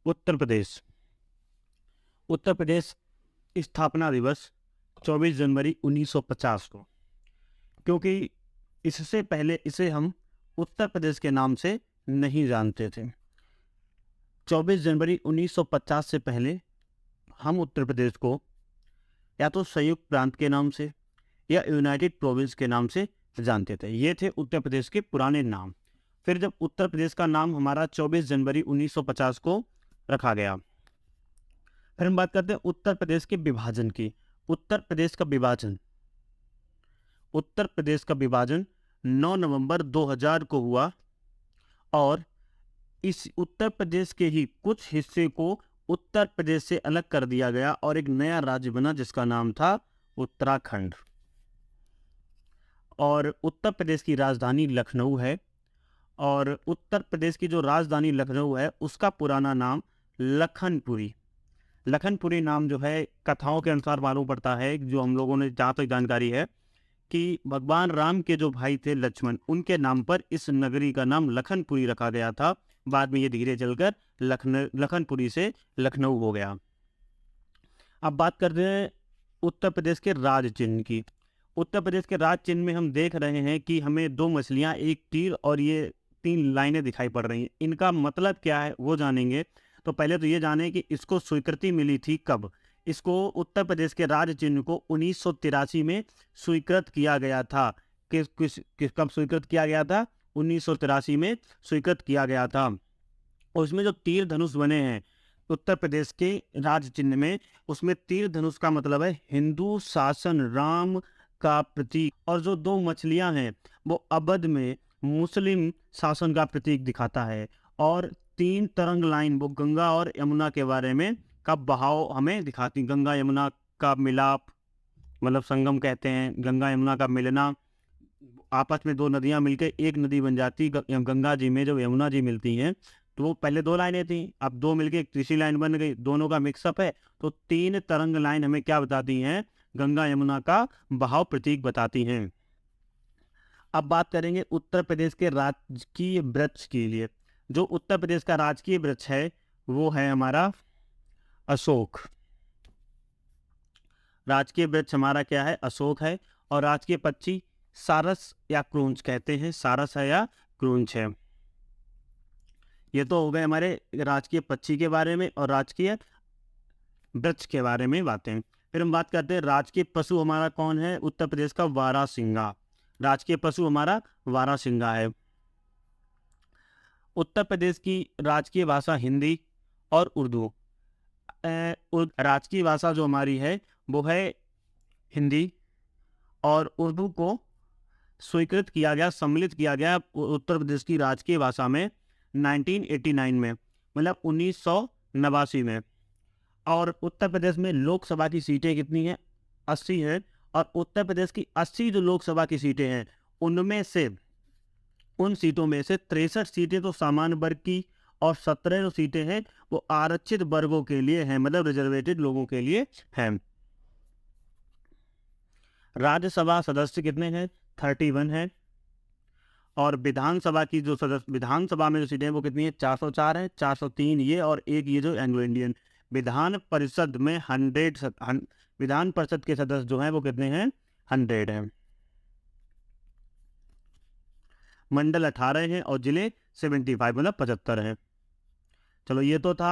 उत्तर प्रदेश। उत्तर प्रदेश स्थापना दिवस 24 जनवरी 1950 को, क्योंकि इससे पहले इसे हम उत्तर प्रदेश के नाम से नहीं जानते थे। 24 जनवरी 1950 से पहले हम उत्तर प्रदेश को या तो संयुक्त प्रांत के नाम से या यूनाइटेड प्रोविंस के नाम से जानते थे। ये थे उत्तर प्रदेश के पुराने नाम। फिर जब उत्तर प्रदेश का नाम हमारा 24 जनवरी 1950 को रखा गया, फिर हम बात करते हैं उत्तर प्रदेश के विभाजन की। उत्तर प्रदेश का विभाजन 9 नवंबर 2000 को हुआ और इस उत्तर प्रदेश के ही कुछ हिस्से को उत्तर प्रदेश से अलग कर दिया गया और एक नया राज्य बना जिसका नाम था उत्तराखंड। और उत्तर प्रदेश की राजधानी लखनऊ है और उत्तर प्रदेश की जो राजधानी लखनऊ है उसका पुराना नाम लखनपुरी। लखनपुरी नाम जो है कथाओं के अनुसार मालूम पड़ता है, जो हम लोगों ने जहाँ तक जानकारी है, कि भगवान राम के जो भाई थे लक्ष्मण, उनके नाम पर इस नगरी का नाम लखनपुरी रखा गया था। बाद में ये धीरे चलकर लखनपुरी से लखनऊ हो गया। अब बात करते हैं उत्तर प्रदेश के राज चिन्ह की। उत्तर प्रदेश के राज चिन्ह में हम देख रहे हैं कि हमें दो मछलियां, एक तीर और ये 3 लाइनें दिखाई पड़ रही हैं। इनका मतलब क्या है वो जानेंगे। तो पहले तो ये जाने कि इसको स्वीकृति मिली थी कब। इसको उत्तर प्रदेश के राज चिन्ह को 1983 में स्वीकृत किया गया था। कब स्वीकृत किया गया था? 1983 में स्वीकृत किया गया था। और उसमें जो तीर धनुष बने हैं उत्तर प्रदेश के राज चिन्ह में, उसमें तीर धनुष का मतलब है हिंदू शासन, राम का प्रतीक, और जो 2 मछलियां हैं वो अवध में मुस्लिम शासन का प्रतीक दिखाता है। और 3 तरंग लाइन वो गंगा और यमुना के बारे में का बहाव हमें दिखाती। गंगा यमुना का मिलाप, मतलब संगम कहते हैं, गंगा यमुना का मिलना, आपस में 2 नदियां मिलकर एक नदी बन जाती। गंगा जी में जब यमुना जी मिलती हैं तो वो पहले 2 लाइनें थी, अब 2 मिलके एक तीसरी लाइन बन गई, दोनों का मिक्सअप है। तो 3 तरंग लाइन हमें क्या बताती हैं? गंगा यमुना का बहाव प्रतीक बताती हैं। अब बात करेंगे उत्तर प्रदेश के राजकीय वृक्ष के लिए। जो उत्तर प्रदेश का राजकीय वृक्ष है वो है हमारा अशोक। राजकीय वृक्ष हमारा क्या है? अशोक है। और राजकीय पक्षी सारस या क्रोंच कहते हैं, सारस है या क्रोंच है। ये तो हो गए हमारे राजकीय पक्षी के बारे में और राजकीय वृक्ष के बारे में बातें। फिर हम बात करते हैं राजकीय पशु हमारा कौन है? उत्तर प्रदेश का वारासिंगा। राजकीय पशु हमारा वारासिंगा है। उत्तर प्रदेश की राजकीय भाषा हिंदी और उर्दू। राजकीय भाषा जो हमारी है वो है हिंदी, और उर्दू को स्वीकृत किया गया, सम्मिलित किया गया उत्तर प्रदेश की राजकीय भाषा में 1989 में, मतलब 1989 में। और उत्तर प्रदेश में लोकसभा की सीटें कितनी हैं? 80 हैं। और उत्तर प्रदेश की 80 जो लोकसभा की सीटें हैं उनमें से, उन सीटों में से 63 सीटें तो सामान्य वर्ग की और 17 जो सीटें हैं वो आरक्षित वर्गों के लिए हैं, मतलब रिजर्वेटेड लोगों के लिए हैं। राज्यसभा सदस्य कितने हैं? 31 हैं। और विधानसभा की जो सदस्य, विधानसभा में जो सीटें हैं वो कितनी है? 404 है, 403 ये और एक ये जो एंग्लो इंडियन। विधान परिषद में 100 विधान परिषद के सदस्य जो हैं वो कितने हैं? 100 हैं। मंडल 18 हैं और जिले 75, मतलब 75 हैं। चलो ये तो था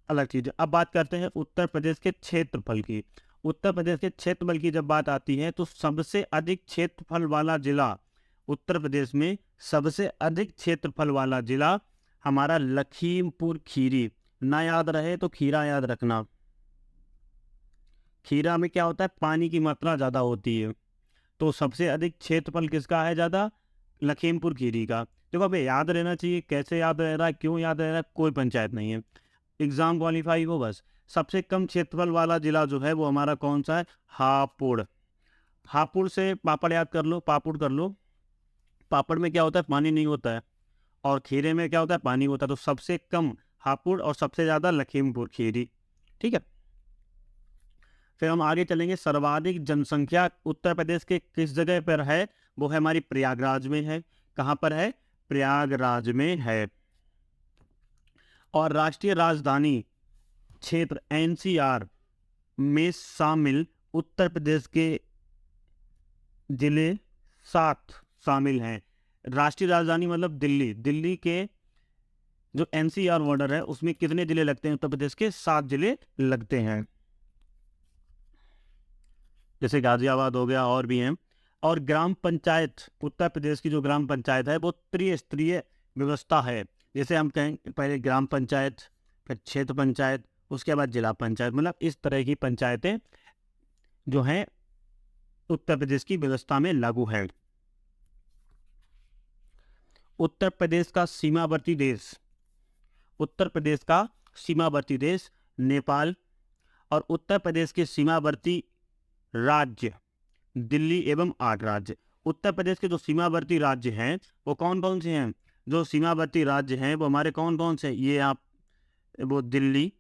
अलग चीज। अब बात करते हैं उत्तर प्रदेश के क्षेत्रफल की। उत्तर प्रदेश के क्षेत्रफल की जब बात आती है तो सबसे अधिक क्षेत्रफल वाला जिला उत्तर प्रदेश में, सबसे अधिक क्षेत्रफल वाला जिला हमारा लखीमपुर खीरी। ना याद रहे तो खीरा याद रखना। खीरा में क्या होता है? पानी की मात्रा ज़्यादा होती है। तो सबसे अधिक क्षेत्रफल किसका है ज़्यादा? लखीमपुर खीरी का। देखो अब याद रहना चाहिए, कैसे याद रह रहा है, क्यों याद रह रहा है, कोई पंचायत नहीं है, एग्जाम क्वालिफाई हो बस। सबसे कम क्षेत्रफल वाला जिला जो है वो हमारा कौन सा है? हापुड़। हापुड़ से पापड़ याद कर लो, पापुड़ कर लो। पापड़ में क्या होता है? पानी नहीं होता है। और खीरे में क्या होता है? पानी होता है। तो सबसे कम हापुड़ और सबसे ज़्यादा लखीमपुर खीरी। ठीक है। फिर हम आगे चलेंगे। सर्वाधिक जनसंख्या उत्तर प्रदेश के किस जगह पर है? वो है हमारी प्रयागराज में है। कहाँ पर है? प्रयागराज में है। और राष्ट्रीय राजधानी क्षेत्र एनसीआर में शामिल उत्तर प्रदेश के जिले 7 शामिल हैं। राष्ट्रीय राजधानी मतलब दिल्ली, दिल्ली के जो एनसीआर बॉर्डर है उसमें कितने जिले लगते हैं? उत्तर प्रदेश के 7 जिले लगते हैं, जैसे गाजियाबाद हो गया और भी हैं। और ग्राम पंचायत, उत्तर प्रदेश की जो ग्राम पंचायत है वो त्रिस्तरीय व्यवस्था है। जैसे हम कहें पहले ग्राम पंचायत, फिर क्षेत्र पंचायत, उसके बाद जिला पंचायत, मतलब इस तरह की पंचायतें जो हैं उत्तर प्रदेश की व्यवस्था में लागू है। उत्तर प्रदेश का सीमावर्ती देश, उत्तर प्रदेश का सीमावर्ती देश नेपाल, और उत्तर प्रदेश के सीमावर्ती राज्य दिल्ली एवं 8 राज्य। उत्तर प्रदेश के जो सीमावर्ती राज्य हैं वो कौन कौन से हैं? जो सीमावर्ती राज्य हैं वो हमारे कौन कौन से? ये आप वो दिल्ली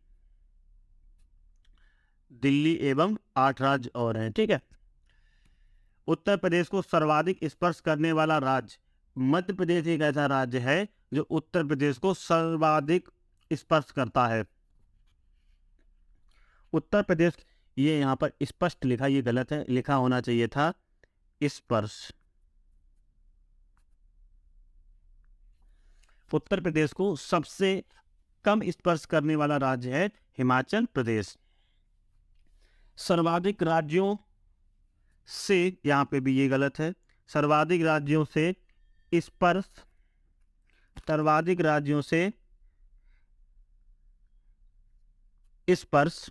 एवं 8 राज्य और हैं, ठीक है। उत्तर प्रदेश को सर्वाधिक स्पर्श करने वाला राज्य, मध्य प्रदेश एक ऐसा राज्य है जो उत्तर प्रदेश को सर्वाधिक स्पर्श करता है। उत्तर प्रदेश, ये यहाँ पर स्पष्ट लिखा, ये गलत है, लिखा होना चाहिए था स्पर्श। उत्तर प्रदेश को सबसे कम स्पर्श करने वाला राज्य है हिमाचल प्रदेश। सर्वाधिक राज्यों से, यहाँ पे भी ये गलत है, सर्वाधिक राज्यों से स्पर्श, सर्वाधिक राज्यों से स्पर्श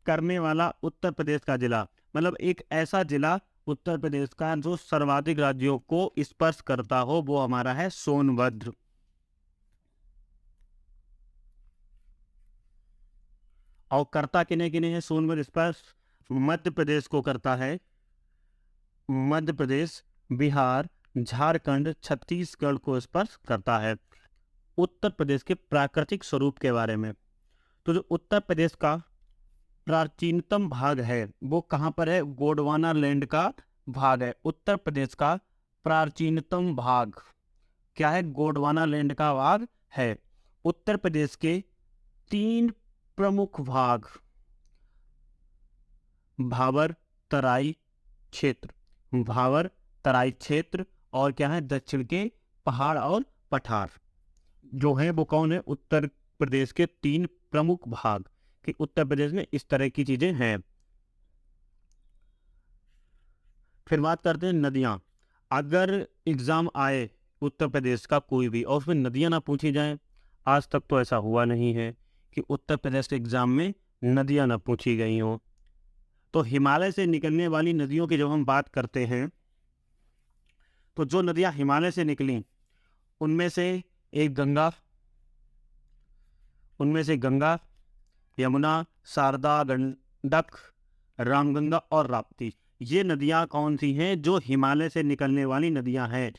करने वाला उत्तर प्रदेश का जिला, मतलब एक ऐसा जिला उत्तर प्रदेश का जो सर्वाधिक राज्यों को स्पर्श करता हो, वो हमारा है सोनभद्र। और करता किन्हें किन्हें है सोनभद्र स्पर्श? मध्य प्रदेश को करता है, मध्य प्रदेश, बिहार, झारखंड, छत्तीसगढ़ को स्पर्श करता है। उत्तर प्रदेश के प्राकृतिक स्वरूप के बारे में, तो जो उत्तर प्रदेश का प्राचीनतम भाग है वो कहाँ पर है? गोंडवाना लैंड का भाग है। उत्तर प्रदेश का प्राचीनतम भाग क्या है? गोंडवाना लैंड का भाग है। उत्तर प्रदेश के 3 प्रमुख भाग, भाबर, तराई क्षेत्र, भाबर, तराई क्षेत्र, और क्या है? दक्षिण के पहाड़ और पठार, जो है वो कौन है? उत्तर प्रदेश के 3 प्रमुख भाग, कि उत्तर प्रदेश में इस तरह की चीजें हैं। फिर बात करते हैं नदियां। अगर एग्जाम आए उत्तर प्रदेश का कोई भी और उसमें नदियां ना पूछी जाएं, आज तक तो ऐसा हुआ नहीं है कि उत्तर प्रदेश के एग्जाम में नदियां ना पूछी गई हों। तो हिमालय से निकलने वाली नदियों की जब हम बात करते हैं, तो जो नदियां हिमालय से निकली उनमें से गंगा, यमुना, शारदा, गंडक, रामगंगा और राप्ती, ये नदियां कौन सी हैं? जो हिमालय से निकलने वाली नदियां हैं।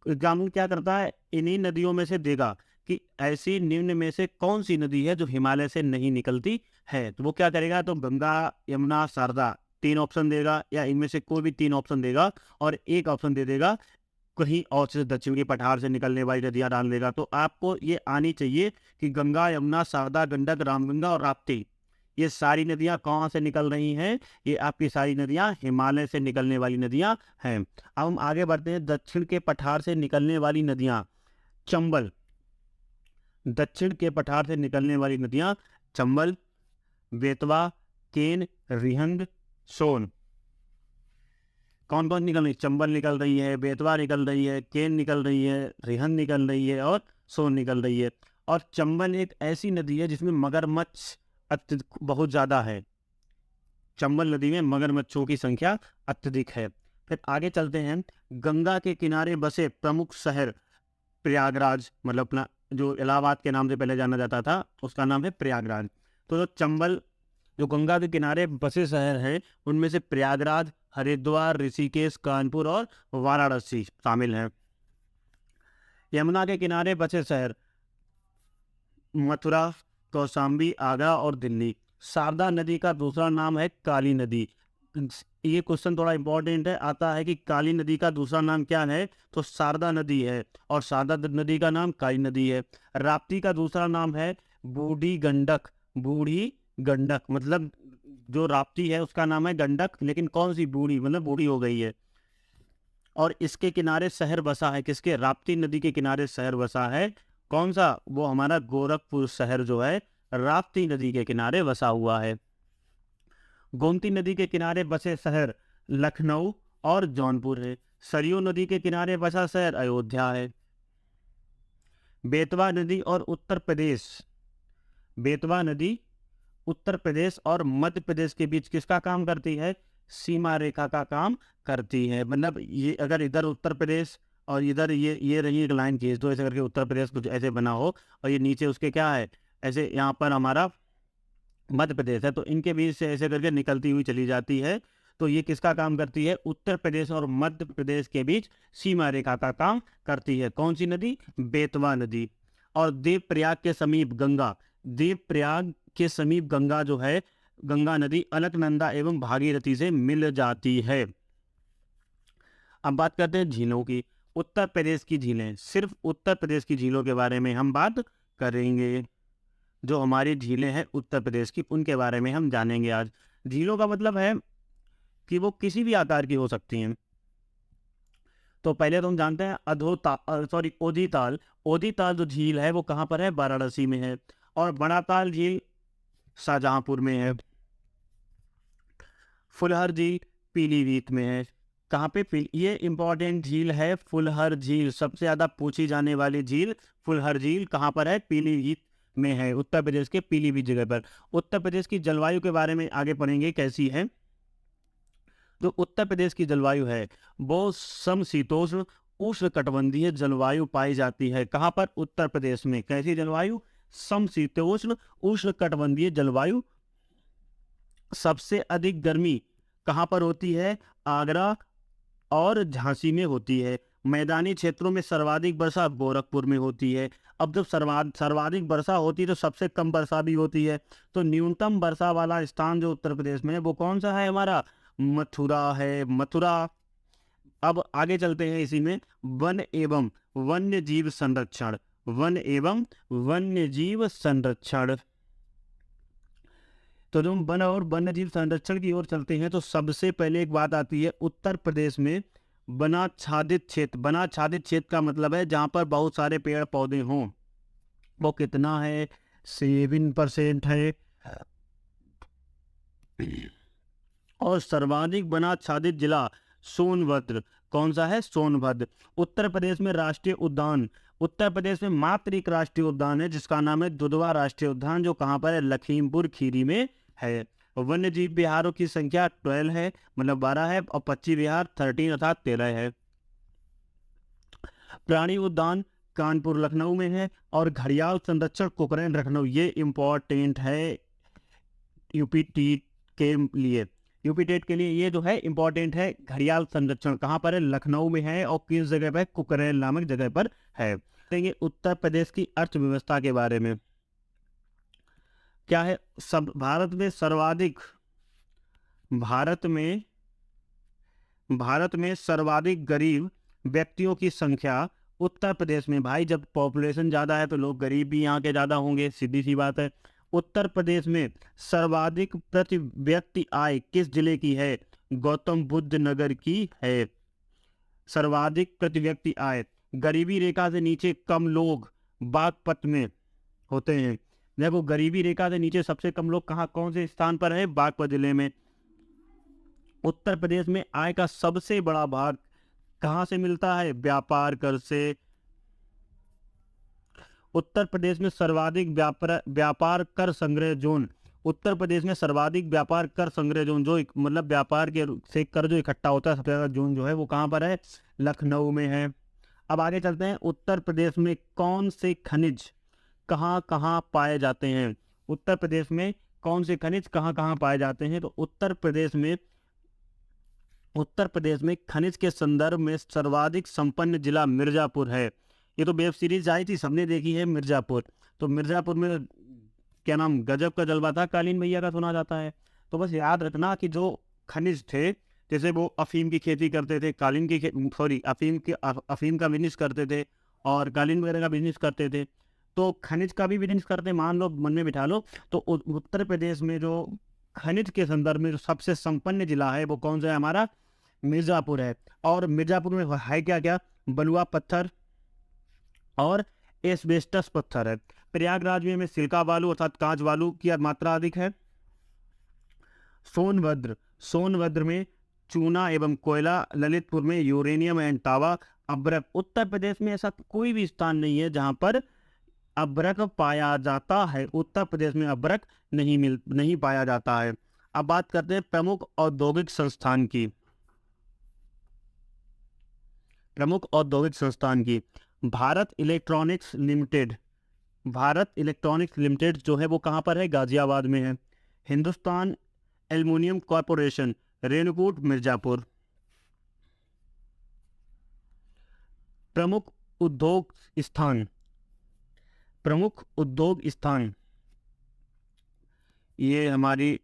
एग्जामिनर क्या करता है? इन्हीं नदियों में से देगा कि ऐसी निम्न में से कौन सी नदी है जो हिमालय से नहीं निकलती है। तो वो क्या करेगा? तो गंगा, यमुना, शारदा 3 ऑप्शन देगा, या इनमें से कोई भी 3 ऑप्शन देगा, और एक ऑप्शन दे देगा कहीं और से दक्षिण की पठार से निकलने वाली नदियां डाल देगा। तो आपको ये आनी चाहिए कि गंगा, यमुना, शारदा, गंडक, रामगंगा और राप्ती, ये सारी नदियां कहाँ से निकल रही हैं? ये आपकी सारी नदियां हिमालय से निकलने वाली नदियां हैं। अब हम आगे बढ़ते हैं। दक्षिण के पठार से निकलने वाली नदियां, चंबल, दक्षिण के पठार से निकलने वाली नदियां चंबल, बेतवा, केन, रिहंद, सोन। कौन कौन निकल रही? चंबल निकल रही है, बेतवा निकल रही है, केन निकल रही है, रिहंद निकल रही है और सोन निकल रही है। और चंबल एक ऐसी नदी है जिसमें मगरमच्छ बहुत ज़्यादा है। चंबल नदी में मगरमच्छों की संख्या अत्यधिक है। फिर आगे चलते हैं। गंगा के किनारे बसे प्रमुख शहर प्रयागराज, मतलब अपना जो इलाहाबाद के नाम से पहले जाना जाता था उसका नाम है प्रयागराज। तो जो चंबल, जो गंगा के किनारे बसे शहर हैं उनमें से प्रयागराज, हरिद्वार, ऋषिकेश, कानपुर और वाराणसी शामिल हैं। यमुना के किनारे बसे शहर मथुरा, कौशाम्बी, आगरा और दिल्ली। शारदा नदी का दूसरा नाम है काली नदी। ये क्वेश्चन थोड़ा इंपॉर्टेंट है, आता है कि काली नदी का दूसरा नाम क्या है, तो शारदा नदी है, और शारदा नदी का नाम काली नदी है। राप्ती का दूसरा नाम है बूढ़ी गंडक, बूढ़ी गंडक मतलब जो राप्ती है उसका नाम है गंडक, लेकिन कौन सी बूढ़ी, मतलब बूढ़ी हो गई है। और इसके किनारे शहर बसा है, किसके, राप्ती नदी के किनारे शहर बसा है, कौन सा, वो हमारा गोरखपुर शहर जो है राप्ती नदी के किनारे बसा हुआ है। गोमती नदी के किनारे बसे शहर लखनऊ और जौनपुर है। सरयू नदी के किनारे बसा शहर अयोध्या है। बेतवा नदी और उत्तर प्रदेश, बेतवा नदी उत्तर प्रदेश और मध्य प्रदेश के बीच किसका काम करती है, सीमा रेखा का काम करती है। मतलब ये अगर इधर उत्तर प्रदेश और इधर ये रही एक लाइन खींच दो ऐसे करके, उत्तर प्रदेश कुछ ऐसे बना हो और ये नीचे उसके क्या है, ऐसे यहाँ पर हमारा मध्य प्रदेश है, तो इनके बीच से ऐसे करके निकलती हुई चली जाती है। तो ये किसका काम करती है, उत्तर प्रदेश और मध्य प्रदेश के बीच सीमा रेखा का काम करती है। कौन सी नदी, बेतवा नदी। और देवप्रयाग के समीप गंगा, देवप्रयाग के समीप गंगा जो है, गंगा नदी अलकनंदा एवं भागीरथी से मिल जाती है। अब बात करते हैं झीलों की। उत्तर प्रदेश की झीलें, सिर्फ उत्तर प्रदेश की झीलों के बारे में हम बात करेंगे। जो हमारी झीलें हैं उत्तर प्रदेश की, उनके बारे में हम जानेंगे आज। झीलों का मतलब है कि वो किसी भी आकार की हो सकती हैं। तो पहले तो हम जानते हैं ओदीताल। ओदीताल जो झील है वो कहाँ पर है, वाराणसी में है। और बड़ाताल झील शाहजहांपुर में है। फुलहर झील पीलीभीत में है। कहाँ पे, ये इंपॉर्टेंट झील है फुलहर झील, सबसे ज्यादा पूछी जाने वाली झील फुलहर झील कहाँ पर है, पीलीभीत में है, उत्तर प्रदेश के पीलीभीत जगह पर। उत्तर प्रदेश की जलवायु के बारे में आगे पढ़ेंगे कैसी है। जो उत्तर प्रदेश की जलवायु है वो समशीतोष्ण उष्ण कटिबंधीय जलवायु पाई जाती है। कहाँ पर, उत्तर प्रदेश में। कैसी जलवायु, समशीतोष्ण उष्ण कटिबंधीय जलवायु। सबसे अधिक गर्मी कहाँ पर होती है, आगरा और झांसी में होती है। मैदानी क्षेत्रों में सर्वाधिक वर्षा गोरखपुर में होती है। अब जब सर्वाधिक वर्षा होती है तो सबसे कम वर्षा भी होती है। तो न्यूनतम वर्षा वाला स्थान जो उत्तर प्रदेश में है वो कौन सा है, हमारा मथुरा है, मथुरा। अब आगे चलते हैं इसी में, वन एवं वन्य जीव संरक्षण, वन एवं वन्य जीव संरक्षण। तो जब हम वन और वन्य जीव संरक्षण की ओर चलते हैं तो सबसे पहले एक बात आती है, उत्तर प्रदेश में वनाच्छादित क्षेत्र। वनाच्छादित क्षेत्र का मतलब है जहाँ पर बहुत सारे पेड़ पौधे हों। वो कितना है, 7% है। और सर्वाधिक वनाच्छादित जिला सोनभद्र, कौन सा है, सोनभद्र। उत्तर प्रदेश में राष्ट्रीय उद्यान, उत्तर प्रदेश में मात्र एक राष्ट्रीय उद्यान है जिसका नाम है दुधवा राष्ट्रीय उद्यान, जो कहाँ पर है, लखीमपुर खीरी में है। वन्य जीव विहारों की संख्या 12 है, मतलब 12 है, और पक्षी विहार 13 अर्थात 13 है। प्राणी उद्यान कानपुर लखनऊ में है। और घड़ियाल संरक्षण कुकरेन लखनऊ, ये इंपॉर्टेंट है यूपी टेट के लिए। यूपी टेट के लिए ये जो है इंपॉर्टेंट है। घड़ियाल संरक्षण कहाँ पर है, लखनऊ में है, और किस जगह पर, कुकरेल नामक जगह पर है। देखिए उत्तर प्रदेश की अर्थव्यवस्था के बारे में क्या है, सब भारत में सर्वाधिक गरीब व्यक्तियों की संख्या उत्तर प्रदेश में। भाई जब पॉपुलेशन ज़्यादा है तो लोग गरीब भी यहाँ के ज़्यादा होंगे, सीधी सी बात है। उत्तर प्रदेश में सर्वाधिक प्रति व्यक्ति आय किस जिले की है, गौतम बुद्ध नगर की है। सर्वाधिक प्रति व्यक्ति आय, गरीबी रेखा से नीचे कम लोग बागपत में होते हैं। देखो गरीबी रेखा से नीचे सबसे कम लोग कहाँ, कौन से स्थान पर है, बागपत जिले में। उत्तर प्रदेश में आय का सबसे बड़ा भाग कहाँ से मिलता है, व्यापार कर से। उत्तर प्रदेश में सर्वाधिक व्यापार कर संग्रह जोन, उत्तर प्रदेश में सर्वाधिक व्यापार कर संग्रह जोन, जो मतलब व्यापार के से कर जो इकट्ठा होता है सबसे ज्यादा जोन जो है वो कहाँ पर है, लखनऊ में है। अब आगे चलते हैं, उत्तर प्रदेश में कौन से खनिज कहाँ कहाँ पाए जाते हैं। उत्तर प्रदेश में कौन से खनिज कहाँ कहाँ पाए जाते हैं, तो उत्तर प्रदेश में खनिज के संदर्भ में सर्वाधिक संपन्न जिला मिर्जापुर है। ये तो वेब सीरीज आई थी, सबने देखी है मिर्जापुर। तो मिर्जापुर में क्या नाम, गजब का जलवा था कालीन भैया का, सुना जाता है। तो बस याद रखना कि जो खनिज थे जैसे वो अफीम की खेती करते थे, कालीन की अफीम का बिजनेस करते थे और कालीन वगैरह का बिजनेस करते थे। तो खनिज का भी बिजनेस करते, मान लो, मन में बिठा लो। तो उत्तर प्रदेश में जो खनिज के संदर्भ में जो सबसे संपन्न जिला है वो कौन सा है? हमारा मिर्ज़ापुर है। और मिर्ज़ापुर में है क्या क्या? बलुआ पत्थर और एस्बेस्टस पत्थर है। प्रयागराज में सिलिका बालू अर्थात कांच बालू की मात्रा अधिक है। सोनभद्र में चूना एवं कोयला, ललितपुर में यूरेनियम एंड तांबा, अभ्रक। उत्तर प्रदेश में ऐसा कोई भी स्थान नहीं है जहां पर अभ्रक पाया जाता है। उत्तर प्रदेश में अभ्रक नहीं पाया जाता है। अब बात करते हैं प्रमुख औद्योगिक संस्थान की। भारत इलेक्ट्रॉनिक्स लिमिटेड जो है वो कहाँ पर है? गाजियाबाद में है। Hindustan aluminium corporation, Renukoot, Mirzapur. प्रमुख उद्योग स्थान, ये हमारी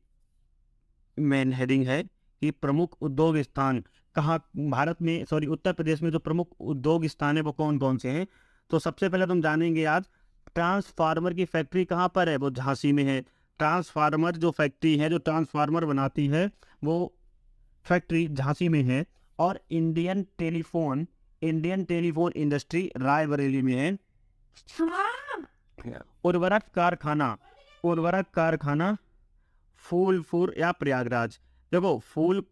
मेन हेडिंग है कि प्रमुख उद्योग स्थान कहाँ भारत में, उत्तर प्रदेश में जो प्रमुख उद्योग स्थान है वो कौन कौन से हैं? तो सबसे पहले तुम जानेंगे आज ट्रांसफार्मर की फैक्ट्री कहाँ पर है? वो झांसी में है। ट्रांसफार्मर जो फैक्ट्री है, जो ट्रांसफार्मर बनाती है, वो फैक्ट्री झांसी में है। और इंडियन टेलीफोन इंडस्ट्री रायबरेली में है। उर्वरक कारखाना फूलपुर या प्रयागराज। देखो,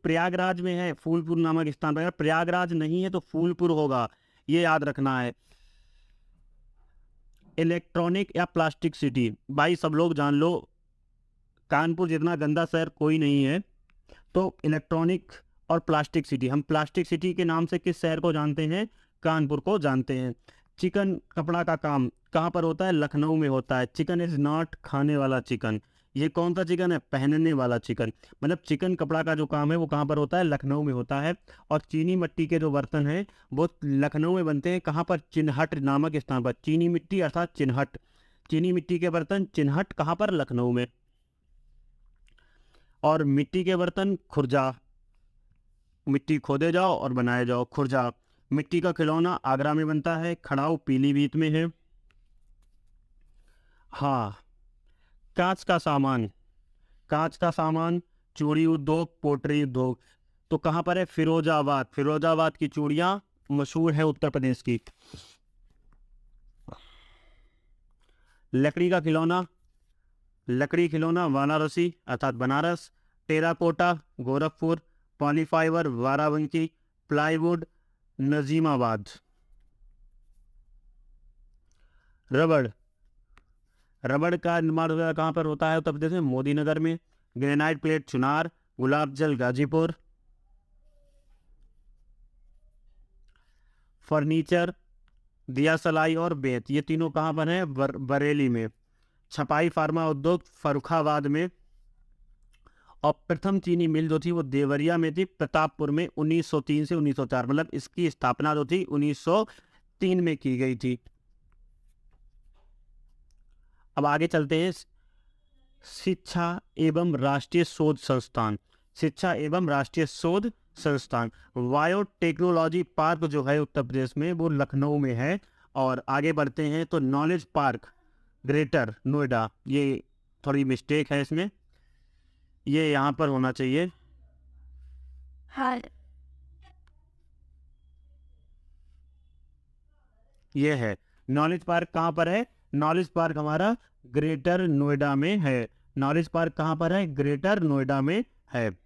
प्रयागराज में है, फूलपुर नामक स्थान पर। प्रयागराज नहीं है तो फूलपुर होगा, ये याद रखना है। इलेक्ट्रॉनिक या प्लास्टिक सिटी, भाई सब लोग जान लो, कानपुर जितना गंदा शहर कोई नहीं है। तो इलेक्ट्रॉनिक और प्लास्टिक सिटी, हम प्लास्टिक सिटी के नाम से किस शहर को जानते हैं? कानपुर को जानते हैं। चिकन कपड़ा का काम कहाँ पर होता है? लखनऊ में होता है। चिकन इज नॉट खाने वाला चिकन, ये कौन सा चिकन है? पहनने वाला चिकन। मतलब चिकन कपड़ा का जो काम है वो कहाँ पर होता है? लखनऊ में होता है। और चीनी मिट्टी के जो बर्तन हैं वो लखनऊ में बनते हैं। कहाँ पर? चिन्हट नामक स्थान पर। चीनी मिट्टी अर्थात चिन्हट, चीनी मिट्टी के बर्तन चिन्हट, कहाँ पर? लखनऊ में। और मिट्टी के बर्तन खुर्जा, मिट्टी खोदे जाओ और बनाए जाओ, खुर्जा। मिट्टी का खिलौना आगरा में बनता है। खड़ाऊ पीलीभीत में है। हाँ, कांच का सामान, चूड़ी उद्योग, पोट्री उद्योग, तो कहाँ पर है? फिरोजाबाद की चूड़ियाँ मशहूर है उत्तर प्रदेश की। लकड़ी खिलौना वाराणसी अर्थात बनारस। टेराकोटा गोरखपुर। पॉलीफाइबर बाराबंकी। प्लाईवुड नजीमाबाद। रबड़ का निर्माण कहाँ पर होता है उत्तर प्रदेश में? मोदी नगर में। Granite plate Chunar. गुलाब जल गाजीपुर। फर्नीचर दिया सलाई और बेत, ये तीनों कहाँ पर हैं? बरेली में। छपाई फार्मा उद्योग फर्रुखाबाद में। और प्रथम चीनी मिल जो थी वो देवरिया में थी, प्रतापपुर में, 1903 से 1904। मतलब इसकी स्थापना जो थी 1903 में की गई थी। अब आगे चलते हैं। शिक्षा एवं राष्ट्रीय शोध संस्थान बायोटेक्नोलॉजी पार्क जो है उत्तर प्रदेश में वो लखनऊ में है। और आगे बढ़ते हैं तो नॉलेज पार्क ग्रेटर नोएडा, ये थोड़ी मिस्टेक है इसमें, ये यहाँ पर होना चाहिए। हाँ, ये है नॉलेज पार्क। कहाँ पर है? नॉलेज पार्क हमारा ग्रेटर नोएडा में है। नॉलेज पार्क कहाँ पर है? ग्रेटर नोएडा में है।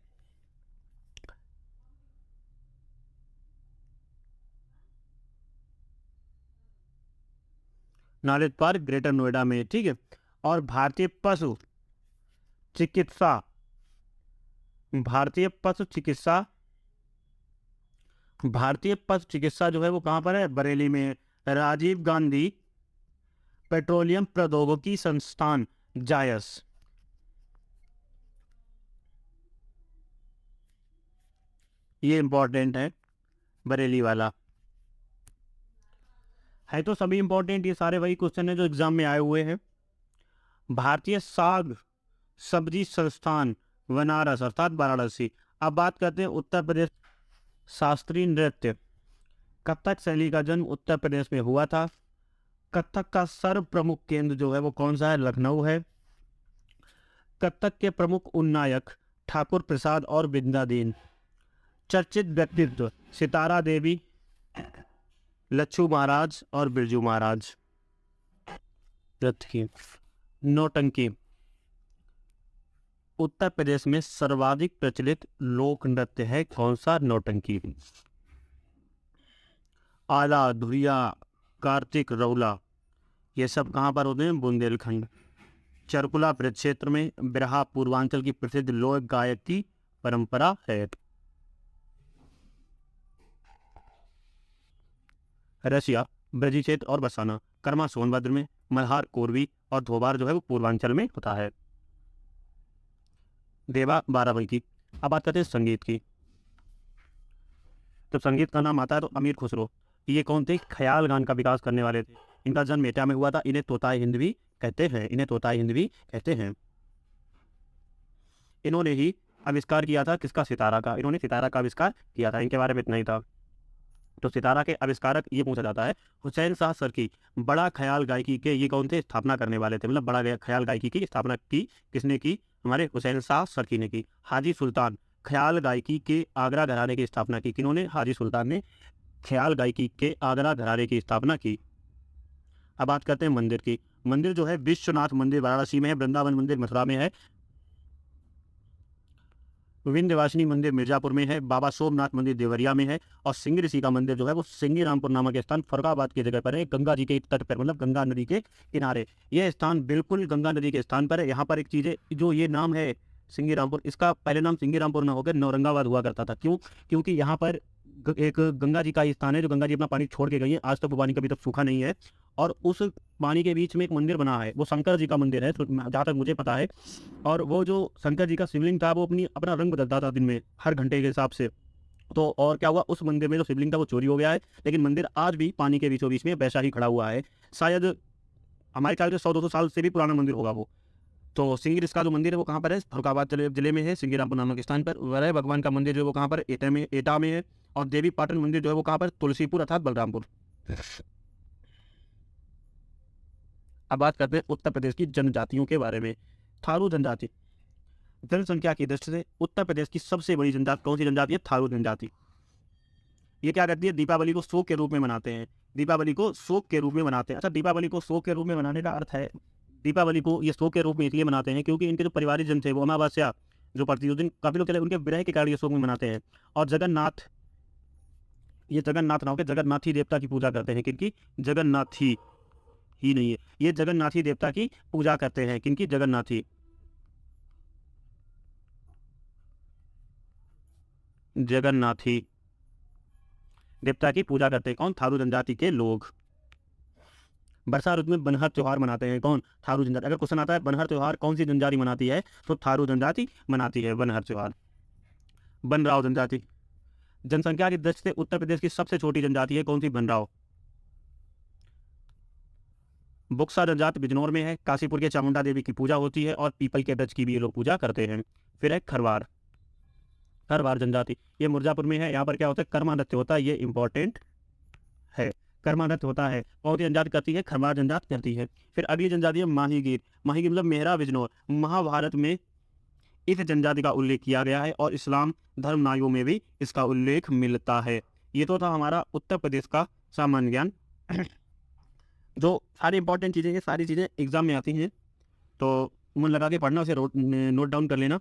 नॉलेज पार्क ग्रेटर नोएडा में, ठीक है। और भारतीय पशु चिकित्सा जो है वो कहाँ पर है? बरेली में। राजीव गांधी पेट्रोलियम प्रौद्योगिकी संस्थान जायस, ये इंपॉर्टेंट है, बरेली वाला है। तो सभी इंपॉर्टेंट, ये सारे वही क्वेश्चन है जो एग्जाम में आए हुए हैं। भारतीय साग सब्जी संस्थान बनारस अर्थात वाराणसी। अब बात करते हैं उत्तर प्रदेश शास्त्रीय नृत्य। कथक शैली का जन्म उत्तर प्रदेश में हुआ था। कथक का सर्व प्रमुख केंद्र जो है वो कौन सा है? लखनऊ है। कथक के प्रमुख उन्नायक ठाकुर प्रसाद और बिंदादीन। चर्चित व्यक्तित्व सितारा देवी, लच्छू महाराज और बिरजू महाराज। की नौटंकी उत्तर प्रदेश में सर्वाधिक प्रचलित लोक नृत्य है कौन सा? नौटंकी। आला, धुरिया, कार्तिक, रौला ये सब कहाँ पर होते हैं? बुंदेलखंड। चरकुला ब्रज क्षेत्र में बिरहा पूर्वांचल की प्रसिद्ध लोक गायक की परंपरा है। रसिया ब्रजी क्षेत्र और बरसाना, कर्मा सोनभद्र में, मल्हार कोरवी और धोबार जो है वो पूर्वांचल में होता है। देवा बाराबंकी। अब बात करते हैं संगीत की। तो संगीत का नाम आता है तो अमीर खुसरो। ये कौन थे? ख्याल गान का विकास करने वाले थे। इनका जन्म एटा में हुआ था। इन्हें तोताई हिंद भी कहते हैं। इन्होंने ही आविष्कार किया था किसका? सितारा का। इन्होंने सितारा का आविष्कार किया था। इनके बारे में इतना ही था। तो सितारा के आविष्कारक ये पूछा जाता है। हुसैन शाह सरकी बड़ा ख्याल गायकी के ये कौन थे? स्थापना करने वाले थे। मतलब बड़ा ख्याल गायकी की स्थापना की किसने की? हमारे हुसैन शाह सरकी ने की। हाजी सुल्तान ख्याल गायकी के आगरा घराने की स्थापना की। किन्होंने? हाजी सुल्तान ने ख्याल गायकी के आगरा घराने की स्थापना की। अब बात करते हैं मंदिर की। मंदिर जो है विश्वनाथ मंदिर वाराणसी में है, वृंदावन मंदिर मथुरा में है, विंध्यवासिनी मंदिर मिर्जापुर में है, बाबा सोमनाथ मंदिर देवरिया में है और सिंह ऋषि का मंदिर जो है वो सिंगी रामपुर नामक स्थान फरुखाबाद की जगह पर है, गंगा जी के तट पर, मतलब गंगा नदी के किनारे। यह स्थान बिल्कुल गंगा नदी के स्थान पर है। यहाँ पर एक चीज़ है, जो ये नाम है सिंगी रामपुर, इसका पहले नाम सिंगी रामपुर ना होकर नौरंगाबाद हुआ करता था। क्यों? क्योंकि यहाँ पर एक गंगा जी का स्थान है जो गंगा जी अपना पानी छोड़ के गई है। आज तक वो पानी कभी तक सूखा नहीं है और उस पानी के बीच में एक मंदिर बना है, वो शंकर जी का मंदिर है जहाँ तक मुझे पता है। और वो जो शंकर जी का शिवलिंग था वो अपना रंग बदलता था दिन में हर घंटे के हिसाब से। तो और क्या हुआ, उस मंदिर में जो शिवलिंग था वो चोरी हो गया है, लेकिन मंदिर आज भी पानी के बीचों बीच में वैसा ही खड़ा हुआ है। शायद हमारे ख्याल से 100-200 साल से भी पुराना मंदिर होगा वो। तो सिंगी का जो मंदिर है वो कहाँ पर है? फरुखाबाद जिले में है, सिंगी रामपुर नामक स्थान पर। वरय भगवान का मंदिर जो है वो कहाँ पर? एटा में है। और देवी पाटन मंदिर जो है वो कहाँ पर? तुलसीपुर अर्थात बलरामपुर। अब बात करते हैं उत्तर प्रदेश की जनजातियों के बारे में। थारू जनजाति। जनसंख्या की दृष्टि से उत्तर प्रदेश की सबसे बड़ी जनजाति कौन सी जनजाति है? थारू जनजाति। ये क्या करती है? दीपावली को शोक के रूप में मनाते हैं। दीपावली को शोक के रूप में मनाते हैं। अच्छा, दीपावली को शोक के रूप में मनाने का अर्थ है, दीपावली को ये शोक के रूप में इसलिए मनाते हैं क्योंकि इनके जो परिवारिक जन थे वो अमावस्या जो पड़ती है उस दिन काफी लोग चले उनके विरह के कारण ये शोक में मनाते हैं। और जगन्नाथ, ये जगन्नाथ ना होकर जगन्नाथी देवता की पूजा करते हैं। किनकी? जगन्नाथी ही नहीं है, ये जगन्नाथी देवता की पूजा करते हैं। किनकी? जगन्नाथी देवता की पूजा करते हैं। कौन? थारू जनजाति के लोग। वर्षा ऋतु में बनहर त्योहार मनाते हैं। कौन? थारू जनजाति। अगर क्वेश्चन आता है बनहर त्योहार कौन सी जनजाति मनाती है, तो थारू जनजाति मनाती है बनहर त्योहार। बनराव जनजाति। जनसंख्या की दृष्टि से उत्तर प्रदेश की सबसे छोटी जनजाति है कौन सी? बनराव। बुक्सा जनजाति बिजनौर में है। काशीपुर के चामुंडा देवी की पूजा होती है और पीपल के वृक्ष की भी ये लोग पूजा करते हैं। फिर है खरवार। खरवार जनजाति, ये मिर्जापुर में है। यहाँ पर क्या होता है? कर्मा नृत्य होता है, ये इंपॉर्टेंट है। कर्मा नृत्य होता है। कौन सी जनजाति करती है? खरवार जनजाति करती है। फिर अगली जनजाति है माहीगीर। माहीगीर मतलब मेहरा बिजनौर। महाभारत में इस जनजाति का उल्लेख किया गया है और इस्लाम धर्मनायों में भी इसका उल्लेख मिलता है। ये तो था हमारा उत्तर प्रदेश का सामान्य ज्ञान। जो सारी इंपॉर्टेंट चीज़ें हैं, सारी चीज़ें एग्जाम में आती हैं, तो मन लगा के पढ़ना, उसे नोट डाउन कर लेना।